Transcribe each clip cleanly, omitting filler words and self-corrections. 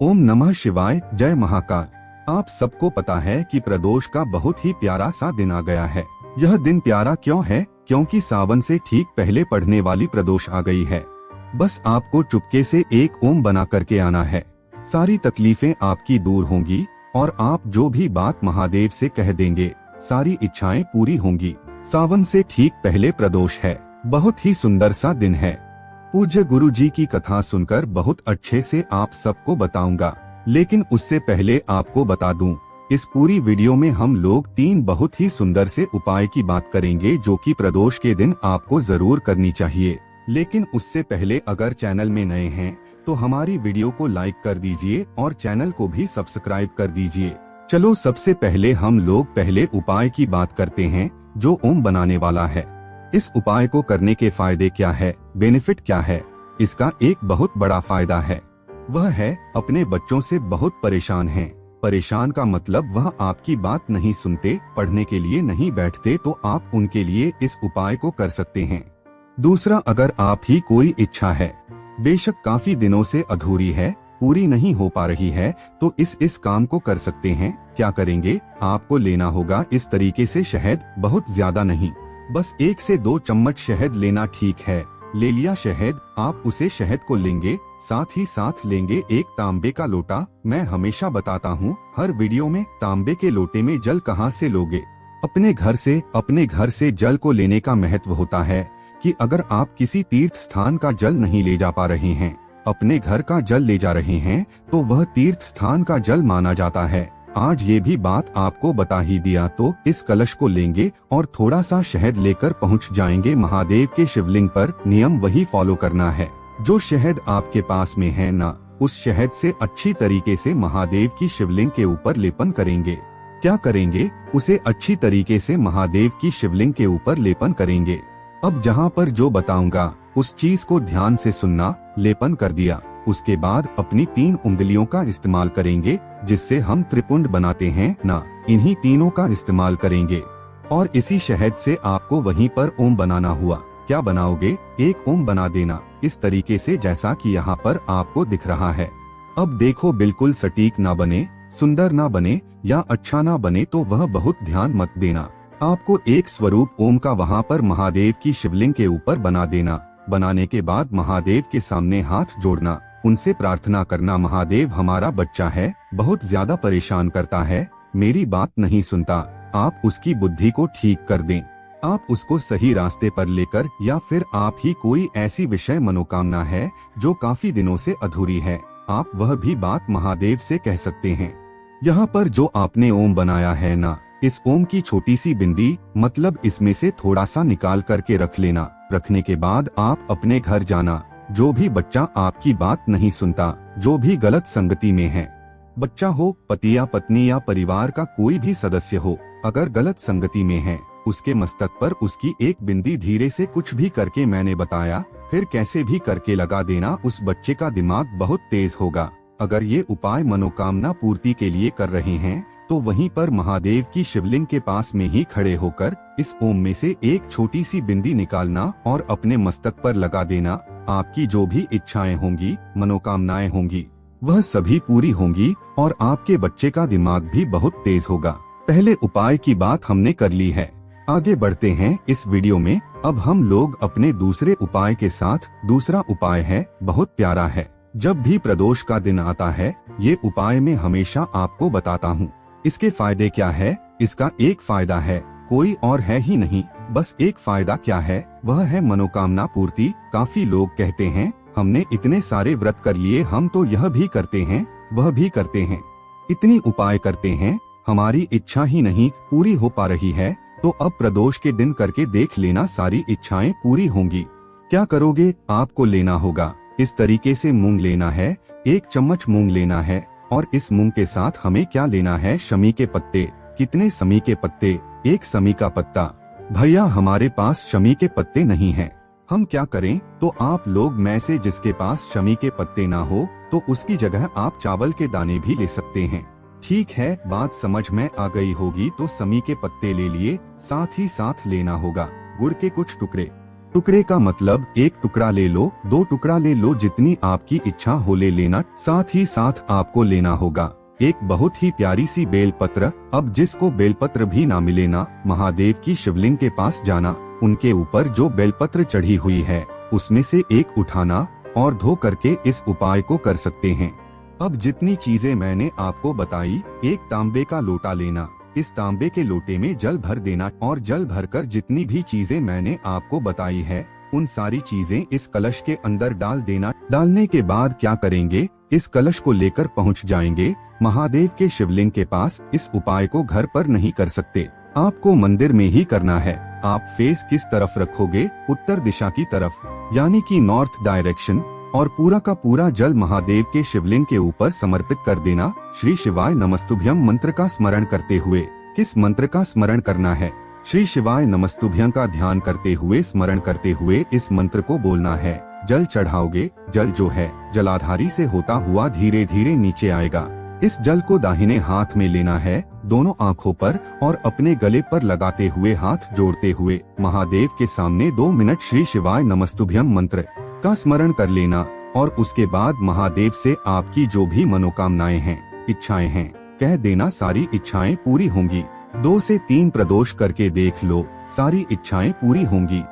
ओम नमः शिवाय। जय महाकाल। आप सबको पता है कि प्रदोष का बहुत ही प्यारा सा दिन आ गया है। यह दिन प्यारा क्यों है? क्योंकि सावन से ठीक पहले पड़ने वाली प्रदोष आ गई है। बस आपको चुपके से एक ओम बना करके आना है। सारी तकलीफें आपकी दूर होंगी और आप जो भी बात महादेव से कह देंगे सारी इच्छाएं पूरी होंगी। सावन से ठीक पहले प्रदोष है। बहुत ही सुंदर सा दिन है। पूज्य गुरु जी की कथा सुनकर बहुत अच्छे से आप सबको बताऊंगा, लेकिन उससे पहले आपको बता दूं, इस पूरी वीडियो में हम लोग 3 बहुत ही सुंदर से उपाय की बात करेंगे जो कि प्रदोष के दिन आपको जरूर करनी चाहिए। लेकिन उससे पहले अगर चैनल में नए हैं तो हमारी वीडियो को लाइक कर दीजिए और चैनल को भी सब्सक्राइब कर दीजिए। चलो सबसे पहले हम लोग पहले उपाय की बात करते हैं जो ओम बनाने वाला है। इस उपाय को करने के फायदे क्या है, बेनिफिट क्या है? इसका एक बहुत बड़ा फायदा है, वह है अपने बच्चों से बहुत परेशान हैं। परेशान का मतलब वह आपकी बात नहीं सुनते, पढ़ने के लिए नहीं बैठते, तो आप उनके लिए इस उपाय को कर सकते हैं। दूसरा, अगर आप ही कोई इच्छा है, बेशक काफी दिनों से अधूरी है, पूरी नहीं हो पा रही है, तो इस काम को कर सकते हैं। क्या करेंगे? आपको लेना होगा इस तरीके से शहद, बहुत ज्यादा नहीं, बस 1 से 2 चम्मच शहद लेना। ठीक है, ले लिया शहद। आप उसे शहद को लेंगे, साथ ही साथ लेंगे एक तांबे का लोटा। मैं हमेशा बताता हूँ हर वीडियो में, तांबे के लोटे में जल कहाँ से लोगे? अपने घर से। अपने घर से जल को लेने का महत्व होता है कि अगर आप किसी तीर्थ स्थान का जल नहीं ले जा पा रहे हैं, अपने घर का जल ले जा रहे हैं, तो वह तीर्थ स्थान का जल माना जाता है। आज ये भी बात आपको बता ही दिया, तो इस कलश को लेंगे और थोड़ा सा शहद लेकर पहुंच जाएंगे महादेव के शिवलिंग पर। नियम वही फॉलो करना है जो शहद आपके पास में है ना, उस शहद से अच्छी तरीके से महादेव की शिवलिंग के ऊपर लेपन करेंगे। क्या करेंगे? उसे अच्छी तरीके से महादेव की शिवलिंग के ऊपर लेपन करेंगे। अब जहाँ पर जो बताऊंगा उस चीज को ध्यान से सुनना। लेपन कर दिया, उसके बाद अपनी 3 उंगलियों का इस्तेमाल करेंगे जिससे हम त्रिपुंड बनाते हैं ना, इन्हीं तीनों का इस्तेमाल करेंगे और इसी शहद से आपको वहीं पर ओम बनाना हुआ। क्या बनाओगे? एक ओम बना देना इस तरीके से जैसा कि यहाँ पर आपको दिख रहा है। अब देखो, बिल्कुल सटीक ना बने, सुंदर ना बने या अच्छा ना बने तो वह बहुत ध्यान मत देना। आपको एक स्वरूप ओम का वहाँ पर महादेव की शिवलिंग के ऊपर बना देना। बनाने के बाद महादेव के सामने हाथ जोड़ना, उनसे प्रार्थना करना, महादेव हमारा बच्चा है, बहुत ज्यादा परेशान करता है, मेरी बात नहीं सुनता, आप उसकी बुद्धि को ठीक कर दें। आप उसको सही रास्ते पर लेकर, या फिर आप ही कोई ऐसी विषय मनोकामना है जो काफी दिनों से अधूरी है, आप वह भी बात महादेव से कह सकते हैं। यहाँ पर जो आपने ओम बनाया है ना, इस ओम की छोटी सी बिंदी, मतलब इसमें से थोड़ा सा निकाल करके रख लेना। रखने के बाद आप अपने घर जाना। जो भी बच्चा आपकी बात नहीं सुनता, जो भी गलत संगति में है, बच्चा हो, पति या पत्नी या परिवार का कोई भी सदस्य हो, अगर गलत संगति में है, उसके मस्तक पर उसकी एक बिंदी धीरे से कुछ भी करके, मैंने बताया, फिर कैसे भी करके लगा देना। उस बच्चे का दिमाग बहुत तेज होगा। अगर ये उपाय मनोकामना पूर्ति के लिए कर रहे हैं तो वहीं पर महादेव की शिवलिंग के पास में ही खड़े होकर इस ओम में से एक छोटी सी बिंदी निकालना और अपने मस्तक पर लगा देना। आपकी जो भी इच्छाएं होंगी, मनोकामनाएं होंगी, वह सभी पूरी होंगी और आपके बच्चे का दिमाग भी बहुत तेज होगा। पहले उपाय की बात हमने कर ली है, आगे बढ़ते हैं इस वीडियो में। अब हम लोग अपने दूसरे उपाय के साथ। दूसरा उपाय है, बहुत प्यारा है। जब भी प्रदोष का दिन आता है, ये उपाय मैं हमेशा आपको बताता हूँ। इसके फायदे क्या है? इसका एक फायदा है, कोई और है ही नहीं, बस एक फायदा क्या है, वह है मनोकामना पूर्ति। काफी लोग कहते हैं हमने इतने सारे व्रत कर लिए, हम तो यह भी करते हैं, वह भी करते हैं, इतनी उपाय करते हैं, हमारी इच्छा ही नहीं पूरी हो पा रही है। तो अब प्रदोष के दिन करके देख लेना, सारी इच्छाएं पूरी होंगी। क्या करोगे? आपको लेना होगा इस तरीके से मूंग लेना है, 1 चम्मच मूंग लेना है और इस मूंग के साथ हमें क्या लेना है? शमी के पत्ते। कितने शमी के पत्ते? 1 शमी का पत्ता। भैया हमारे पास शमी के पत्ते नहीं हैं, हम क्या करें? तो आप लोग में से जिसके पास शमी के पत्ते ना हो तो उसकी जगह आप चावल के दाने भी ले सकते हैं। ठीक है, बात समझ में आ गई होगी। तो शमी के पत्ते ले लिए, साथ ही साथ लेना होगा गुड़ के कुछ टुकड़े। टुकड़े का मतलब एक टुकड़ा ले लो, 2 टुकड़ा ले लो, जितनी आपकी इच्छा हो ले लेना। साथ ही साथ आपको लेना होगा एक बहुत ही प्यारी सी बेलपत्र। अब जिसको बेलपत्र भी ना मिले ना, महादेव की शिवलिंग के पास जाना, उनके ऊपर जो बेलपत्र चढ़ी हुई है उसमें से एक उठाना और धो करके इस उपाय को कर सकते हैं। अब जितनी चीजें मैंने आपको बताई, एक तांबे का लोटा लेना, इस तांबे के लोटे में जल भर देना और जल भरकर जितनी भी चीजें मैंने आपको बताई है उन सारी चीजें इस कलश के अंदर डाल देना। डालने के बाद क्या करेंगे, इस कलश को लेकर पहुंच जाएंगे महादेव के शिवलिंग के पास। इस उपाय को घर पर नहीं कर सकते, आपको मंदिर में ही करना है। आप फेस किस तरफ रखोगे, उत्तर दिशा की तरफ, यानी कि नॉर्थ डायरेक्शन, और पूरा का पूरा जल महादेव के शिवलिंग के ऊपर समर्पित कर देना। श्री शिवाय नमस्तुभ्यम मंत्र का स्मरण करते हुए। किस मंत्र का स्मरण करना है, श्री शिवाय नमस्तुभ्यम का ध्यान करते हुए, स्मरण करते हुए इस मंत्र को बोलना है। जल चढ़ाओगे, जल जो है जलाधारी से होता हुआ धीरे धीरे नीचे आएगा। इस जल को दाहिने हाथ में लेना है, दोनों आँखों पर, और अपने गले पर लगाते हुए हाथ जोड़ते हुए महादेव के सामने 2 मिनट श्री शिवाय नमस्तुभ्यम मंत्र का स्मरण कर लेना। और उसके बाद महादेव से आपकी जो भी मनोकामनाएं हैं, इच्छाएं हैं, कह देना, सारी इच्छाएं पूरी होंगी। 2 से 3 प्रदोष करके देख लो, सारी इच्छाएं पूरी होंगी।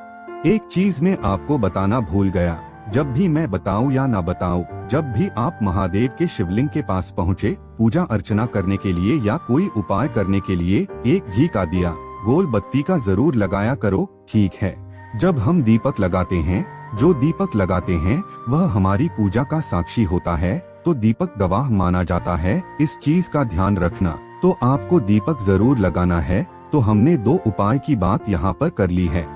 एक चीज मैं आपको बताना भूल गया, जब भी मैं बताऊं या ना बताऊं, जब भी आप महादेव के शिवलिंग के पास पहुँचे पूजा अर्चना करने के लिए या कोई उपाय करने के लिए, एक घी का दिया, गोल बत्ती का जरूर लगाया करो, ठीक है। जब हम दीपक लगाते हैं, जो दीपक लगाते हैं वह हमारी पूजा का साक्षी होता है, तो दीपक गवाह माना जाता है। इस चीज का ध्यान रखना। तो आपको दीपक जरूर लगाना है। तो हमने 2 उपाय की बात यहाँ पर कर ली है।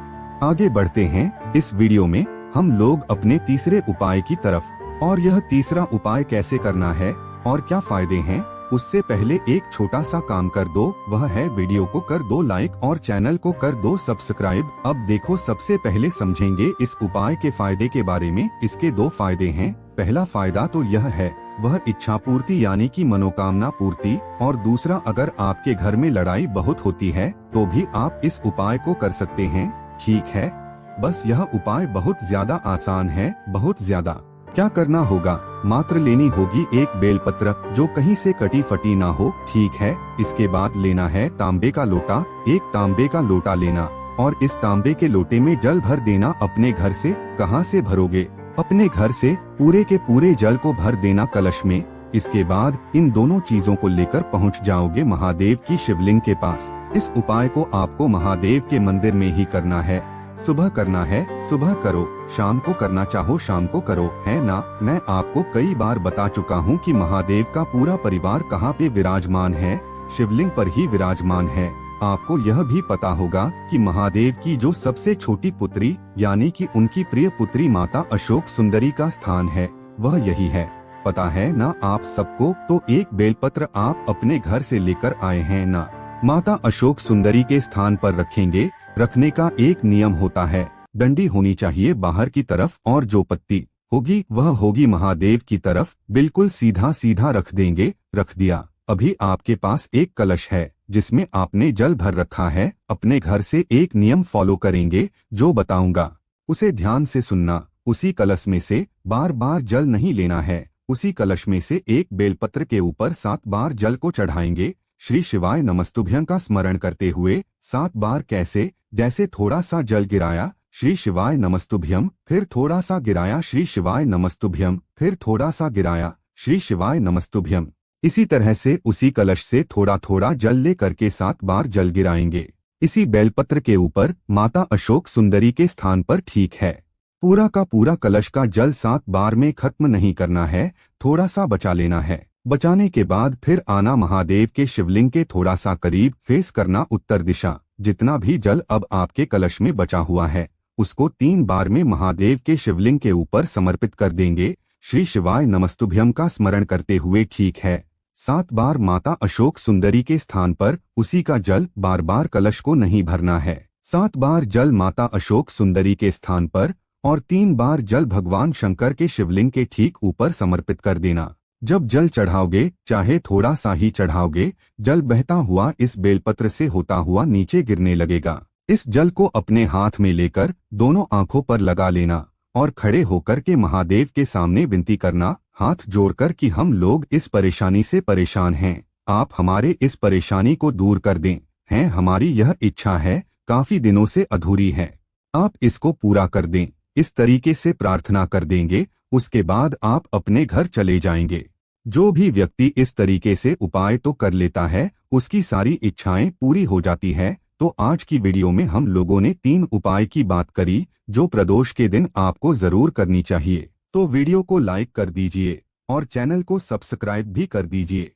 आगे बढ़ते हैं इस वीडियो में हम लोग अपने तीसरे उपाय की तरफ। और यह तीसरा उपाय कैसे करना है और क्या फायदे हैं, उससे पहले एक छोटा सा काम कर दो, वह है वीडियो को कर दो लाइक और चैनल को कर दो सब्सक्राइब। अब देखो, सबसे पहले समझेंगे इस उपाय के फायदे के बारे में। इसके 2 फायदे हैं। पहला फायदा तो यह है, वह इच्छा पूर्ति यानी कि मनोकामना पूर्ति। और दूसरा, अगर आपके घर में लड़ाई बहुत होती है तो भी आप इस उपाय को कर सकते हैं, ठीक है। बस यह उपाय बहुत ज्यादा आसान है, बहुत ज्यादा। क्या करना होगा, मात्र लेनी होगी एक बेलपत्र जो कहीं से कटी फटी ना हो, ठीक है। इसके बाद लेना है तांबे का लोटा, एक तांबे का लोटा लेना और इस तांबे के लोटे में जल भर देना अपने घर से। कहाँ से भरोगे, अपने घर से पूरे के पूरे जल को भर देना कलश में। इसके बाद इन दोनों चीजों को लेकर पहुँच जाओगे महादेव की शिवलिंग के पास। इस उपाय को आपको महादेव के मंदिर में ही करना है। सुबह करना है, सुबह करो, शाम को करना चाहो शाम को करो, है ना। मैं आपको कई बार बता चुका हूँ कि महादेव का पूरा परिवार कहाँ पे विराजमान है, शिवलिंग पर ही विराजमान है। आपको यह भी पता होगा कि महादेव की जो सबसे छोटी पुत्री यानी कि उनकी प्रिय पुत्री माता अशोक सुंदरी का स्थान है, वह यही है। पता है ना आप सबको। तो एक बेलपत्र आप अपने घर से लेकर आए हैं ना, माता अशोक सुंदरी के स्थान पर रखेंगे। रखने का एक नियम होता है, डंडी होनी चाहिए बाहर की तरफ और जो पत्ती होगी वह होगी महादेव की तरफ। बिल्कुल सीधा सीधा रख देंगे। रख दिया। अभी आपके पास एक कलश है जिसमें आपने जल भर रखा है। अपने घर से एक नियम फॉलो करेंगे, जो बताऊंगा उसे ध्यान से सुनना। उसी कलश में से बार बार जल नहीं लेना है। उसी कलश में से एक बेलपत्र के ऊपर 7 बार जल को चढ़ाएंगे। श्री शिवाय नमस्तुभ्यं का स्मरण करते हुए 7 बार। कैसे, जैसे थोड़ा सा जल गिराया, श्री शिवाय नमस्तुभ्यं, फिर थोड़ा सा गिराया, श्री शिवाय नमस्तुभ्यं, फिर थोड़ा सा गिराया, श्री शिवाय नमस्तुभ्यं। इसी तरह से उसी कलश से थोड़ा थोड़ा जल ले करके 7 बार जल गिराएंगे इसी बेलपत्र के ऊपर माता अशोक सुंदरी के स्थान पर, ठीक है। पूरा का पूरा कलश का जल 7 बार में खत्म नहीं करना है, थोड़ा सा बचा लेना है। बचाने के बाद फिर आना महादेव के शिवलिंग के थोड़ा सा करीब, फेस करना उत्तर दिशा। जितना भी जल अब आपके कलश में बचा हुआ है उसको 3 बार में महादेव के शिवलिंग के ऊपर समर्पित कर देंगे, श्री शिवाय नमस्तुभ्यं का स्मरण करते हुए, ठीक है। 7 बार माता अशोक सुंदरी के स्थान पर उसी का जल, बार बार कलश को नहीं भरना है। 7 बार जल माता अशोक सुंदरी के स्थान पर और 3 बार जल भगवान शंकर के शिवलिंग के ठीक ऊपर समर्पित कर देना। जब जल चढ़ाओगे, चाहे थोड़ा सा ही चढ़ाओगे, जल बहता हुआ इस बेलपत्र से होता हुआ नीचे गिरने लगेगा। इस जल को अपने हाथ में लेकर दोनों आंखों पर लगा लेना और खड़े होकर के महादेव के सामने विनती करना, हाथ जोड़कर कि हम लोग इस परेशानी से परेशान हैं, आप हमारे इस परेशानी को दूर कर दें। हैं हमारी यह इच्छा है, काफी दिनों से अधूरी है, आप इसको पूरा कर दें। इस तरीके से प्रार्थना कर देंगे, उसके बाद आप अपने घर चले जाएंगे। जो भी व्यक्ति इस तरीके से उपाय तो कर लेता है, उसकी सारी इच्छाएं पूरी हो जाती है। तो आज की वीडियो में हम लोगों ने 3 उपाय की बात करी जो प्रदोष के दिन आपको जरूर करनी चाहिए। तो वीडियो को लाइक कर दीजिए और चैनल को सब्सक्राइब भी कर दीजिए।